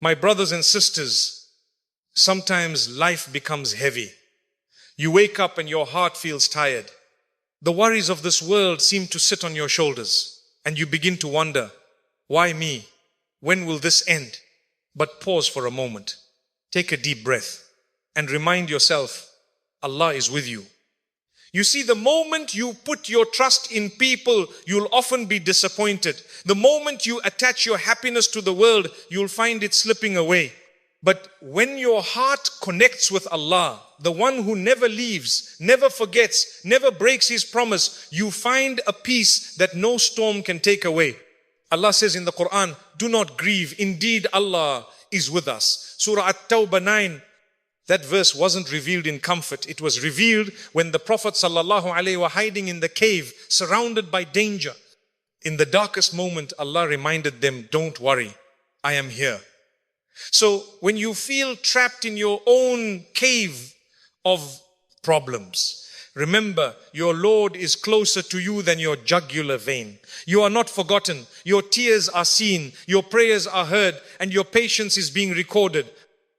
My brothers and sisters, sometimes life becomes heavy. You wake up and your heart feels tired. The worries of this world seem to sit on your shoulders, and you begin to wonder, why me? When will this end? But pause for a moment. Take a deep breath and remind yourself, Allah is with you. You see, the moment you put your trust in people, you'll often be disappointed. The moment you attach your happiness to the world, you'll find it slipping away. But when your heart connects with Allah, the one who never leaves, never forgets, never breaks His promise, you find a peace that no storm can take away. Allah says in the Quran, do not grieve. Indeed, Allah is with us. Surah At-Tawbah 9. That verse wasn't revealed in comfort. It was revealed when the Prophet ﷺ were hiding in the cave, surrounded by danger. In the darkest moment, Allah reminded them, don't worry, I am here. So when you feel trapped in your own cave of problems, remember, your Lord is closer to you than your jugular vein. You are not forgotten. Your tears are seen. Your prayers are heard. And your patience is being recorded.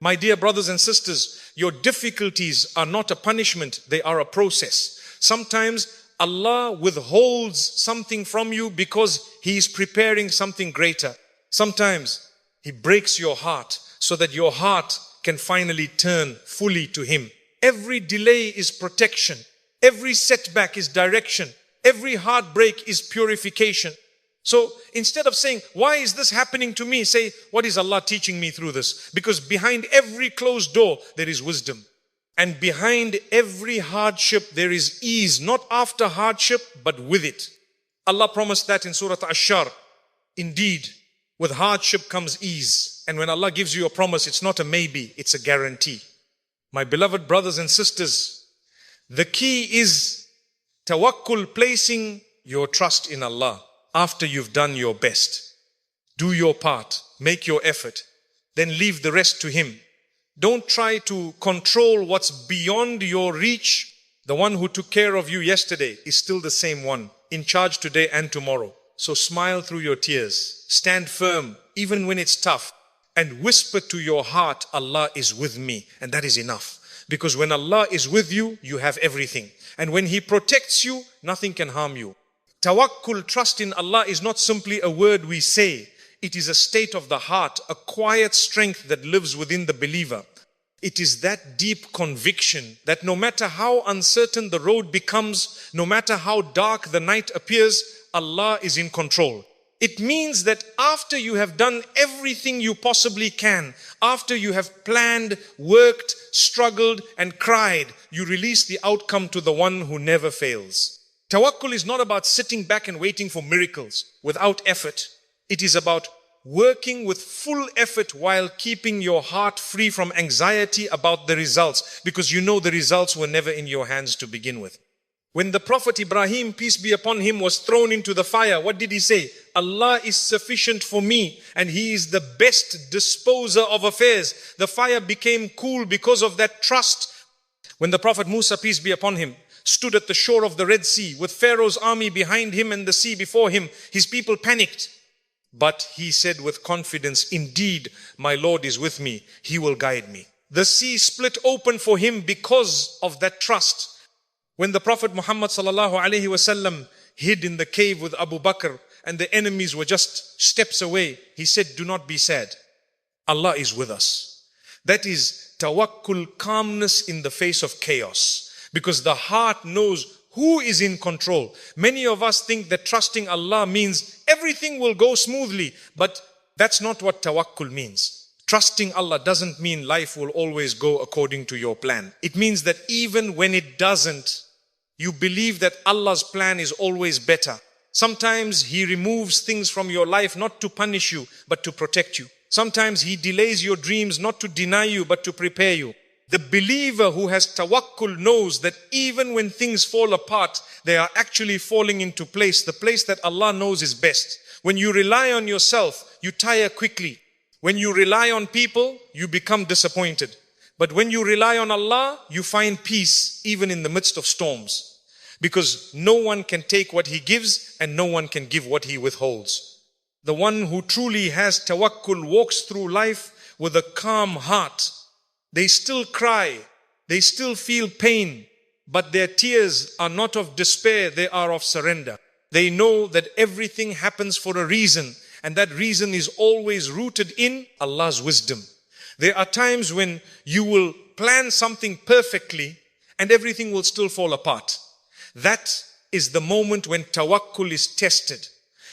My dear brothers and sisters, your difficulties are not a punishment. They are a process. Sometimes Allah withholds something from you because He is preparing something greater. Sometimes He breaks your heart so that your heart can finally turn fully to Him. Every delay is protection. Every setback is direction. Every heartbreak is purification. So instead of saying, why is this happening to me? Say, what is Allah teaching me through this? Because behind every closed door, there is wisdom. And behind every hardship, there is ease. Not after hardship, but with it. Allah promised that in Surah Ash-Shar. Indeed, with hardship comes ease. And when Allah gives you a promise, it's not a maybe, it's a guarantee. My beloved brothers and sisters, the key is tawakkul, placing your trust in Allah. After you've done your best, do your part, make your effort, then leave the rest to Him. Don't try to control what's beyond your reach. The one who took care of you yesterday is still the same one, in charge today and tomorrow. So smile through your tears, stand firm, even when it's tough, and whisper to your heart, Allah is with me. And that is enough. Because when Allah is with you, you have everything. And when He protects you, nothing can harm you. Tawakkul, trust in Allah, is not simply a word we say. It is a state of the heart, a quiet strength that lives within the believer. It is that deep conviction that no matter how uncertain the road becomes, no matter how dark the night appears, Allah is in control. It means that after you have done everything you possibly can, after you have planned, worked, struggled, and cried, you release the outcome to the one who never fails. Tawakkul is not about sitting back and waiting for miracles without effort. It is about working with full effort while keeping your heart free from anxiety about the results, because you know the results were never in your hands to begin with. When the Prophet Ibrahim, peace be upon him, was thrown into the fire, what did he say? Allah is sufficient for me and He is the best disposer of affairs. The fire became cool because of that trust. When the Prophet Musa, peace be upon him, stood at the shore of the Red Sea with Pharaoh's army behind him and the sea before him, his people panicked. But he said with confidence, indeed, my Lord is with me. He will guide me. The sea split open for him because of that trust. When the Prophet Muhammad ﷺ hid in the cave with Abu Bakr and the enemies were just steps away, he said, do not be sad. Allah is with us. That is tawakkul, calmness in the face of chaos. Because the heart knows who is in control. Many of us think that trusting Allah means everything will go smoothly. But that's not what tawakkul means. Trusting Allah doesn't mean life will always go according to your plan. It means that even when it doesn't, you believe that Allah's plan is always better. Sometimes He removes things from your life not to punish you, but to protect you. Sometimes He delays your dreams not to deny you, but to prepare you. The believer who has tawakkul knows that even when things fall apart, they are actually falling into place, the place that Allah knows is best. When you rely on yourself, you tire quickly. When you rely on people, you become disappointed. But when you rely on Allah, you find peace even in the midst of storms. Because no one can take what He gives and no one can give what He withholds. The one who truly has tawakkul walks through life with a calm heart. They still cry, they still feel pain, but their tears are not of despair, they are of surrender. They know that everything happens for a reason, and that reason is always rooted in Allah's wisdom. There are times when you will plan something perfectly and everything will still fall apart. That is the moment when tawakkul is tested.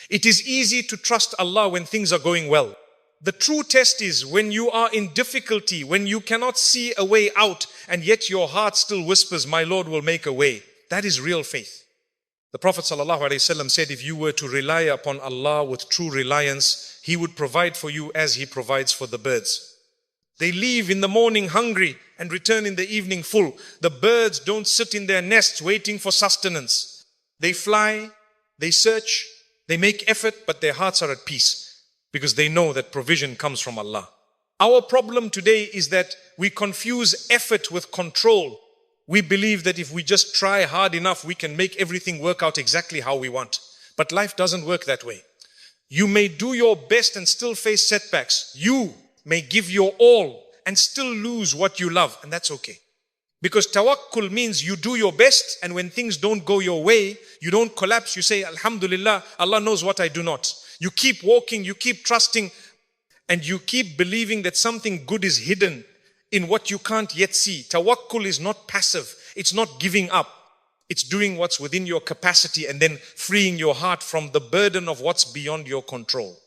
It is easy to trust Allah when things are going well. The true test is when you are in difficulty, when you cannot see a way out, and yet your heart still whispers, my Lord will make a way. That is real faith. The Prophet ﷺ said, if you were to rely upon Allah with true reliance, He would provide for you as He provides for the birds. They leave in the morning hungry and return in the evening full. The birds don't sit in their nests waiting for sustenance. They fly, they search, they make effort, but their hearts are at peace because they know that provision comes from Allah. Our problem today is that we confuse effort with control. We believe that if we just try hard enough, we can make everything work out exactly how we want. But life doesn't work that way. You may do your best and still face setbacks. You may give your all and still lose what you love, and that's okay. Because tawakkul means you do your best, and when things don't go your way, you don't collapse. You say, Alhamdulillah, Allah knows what I do not. You keep walking, you keep trusting, and you keep believing that something good is hidden in what you can't yet see. Tawakkul is not passive. It's not giving up. It's doing what's within your capacity and then freeing your heart from the burden of what's beyond your control.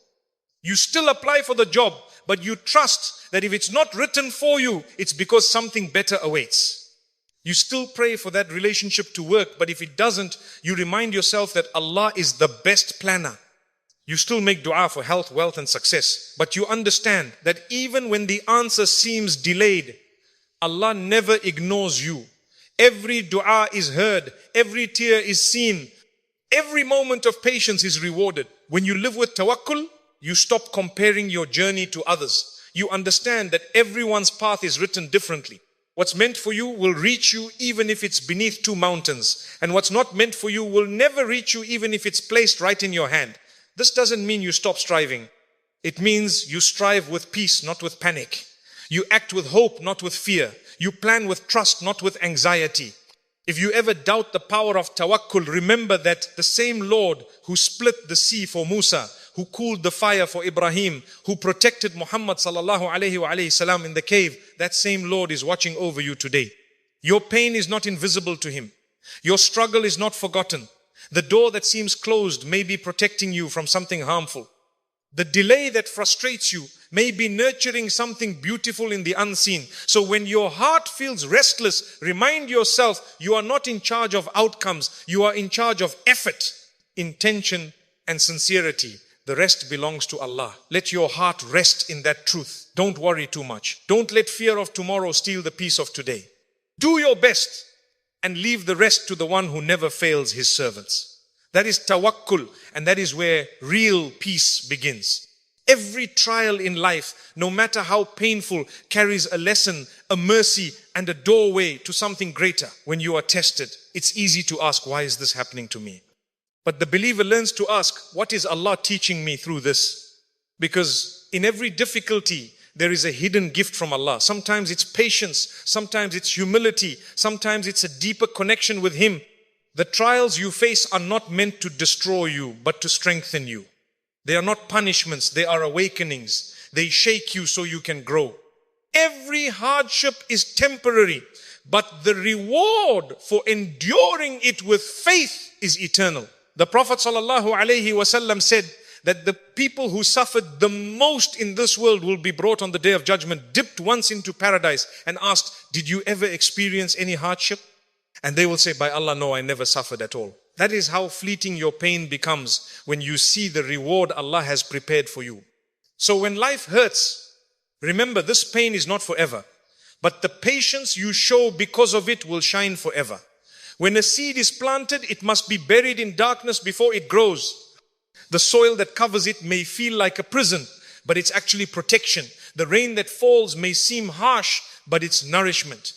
You still apply for the job, but you trust that if it's not written for you, it's because something better awaits. You still pray for that relationship to work, but if it doesn't, you remind yourself that Allah is the best planner. You still make dua for health, wealth and success, but you understand that even when the answer seems delayed, Allah never ignores you. Every dua is heard, every tear is seen, every moment of patience is rewarded. When you live with tawakkul, you stop comparing your journey to others. You understand that everyone's path is written differently. What's meant for you will reach you even if it's beneath two mountains. And what's not meant for you will never reach you even if it's placed right in your hand. This doesn't mean you stop striving. It means you strive with peace, not with panic. You act with hope, not with fear. You plan with trust, not with anxiety. If you ever doubt the power of tawakkul, remember that the same Lord who split the sea for Musa, who cooled the fire for Ibrahim, who protected Muhammad sallallahu alayhi wa alayhi salam in the cave, that same Lord is watching over you today. Your pain is not invisible to Him. Your struggle is not forgotten. The door that seems closed may be protecting you from something harmful. The delay that frustrates you may be nurturing something beautiful in the unseen. So when your heart feels restless, remind yourself you are not in charge of outcomes. You are in charge of effort, intention and sincerity. The rest belongs to Allah. Let your heart rest in that truth. Don't worry too much. Don't let fear of tomorrow steal the peace of today. Do your best and leave the rest to the one who never fails His servants. That is tawakkul, and that is where real peace begins. Every trial in life, no matter how painful, carries a lesson, a mercy, and a doorway to something greater. When you are tested, it's easy to ask, why is this happening to me? But the believer learns to ask, what is Allah teaching me through this? Because in every difficulty, there is a hidden gift from Allah. Sometimes it's patience, sometimes it's humility, sometimes it's a deeper connection with Him. The trials you face are not meant to destroy you, but to strengthen you. They are not punishments, they are awakenings. They shake you so you can grow. Every hardship is temporary, but the reward for enduring it with faith is eternal. The Prophet ﷺ said that the people who suffered the most in this world will be brought on the Day of Judgment, dipped once into paradise and asked, did you ever experience any hardship? And they will say, by Allah, no, I never suffered at all. That is how fleeting your pain becomes when you see the reward Allah has prepared for you. So when life hurts, remember this pain is not forever, but the patience you show because of it will shine forever. When a seed is planted, it must be buried in darkness before it grows. The soil that covers it may feel like a prison, but it's actually protection. The rain that falls may seem harsh, but it's nourishment.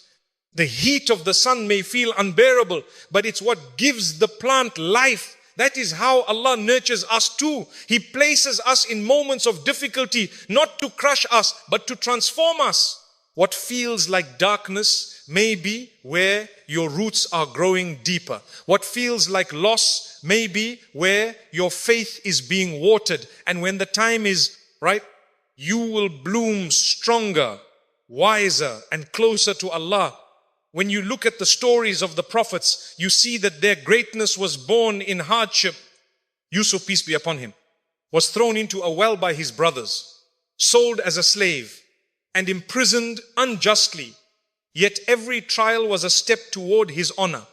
The heat of the sun may feel unbearable, but it's what gives the plant life That is how Allah nurtures us too. He places us in moments of difficulty, not to crush us, but to transform us. What feels like darkness may be where your roots are growing deeper. What feels like loss may be where your faith is being watered. And when the time is right, you will bloom stronger, wiser, and closer to Allah. When you look at the stories of the prophets, you see that their greatness was born in hardship. Yusuf, peace be upon him, was thrown into a well by his brothers, sold as a slave, and imprisoned unjustly. Yet every trial was a step toward his honor.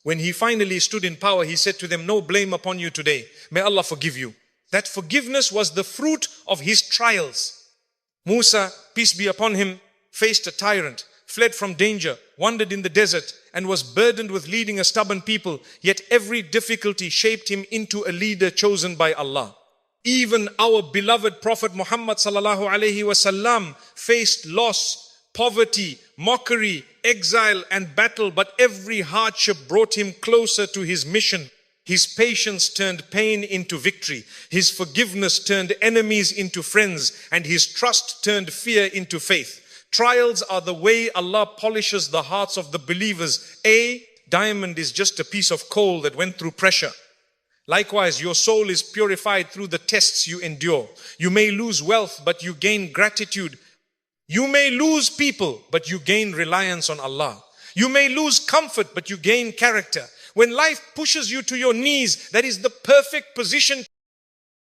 When he finally stood in power, he said to them, "No blame upon you today. May Allah forgive you." That forgiveness was the fruit of his trials. Musa, peace be upon him, faced a tyrant, fled from danger, wandered in the desert, and was burdened with leading a stubborn people. Yet every difficulty shaped him into a leader chosen by Allah. Even our beloved Prophet Muhammad sallallahu alaihi wasallam faced loss, poverty, mockery, exile, and battle, but every hardship brought him closer to his mission. His patience turned pain into victory. His forgiveness turned enemies into friends, and his trust turned fear into faith. Trials are the way Allah polishes the hearts of the believers. A diamond is just a piece of coal that went through pressure. Likewise, your soul is purified through the tests you endure. You may lose wealth, but you gain gratitude. You may lose people, but you gain reliance on Allah. You may lose comfort, but you gain character. When life pushes you to your knees, that is the perfect position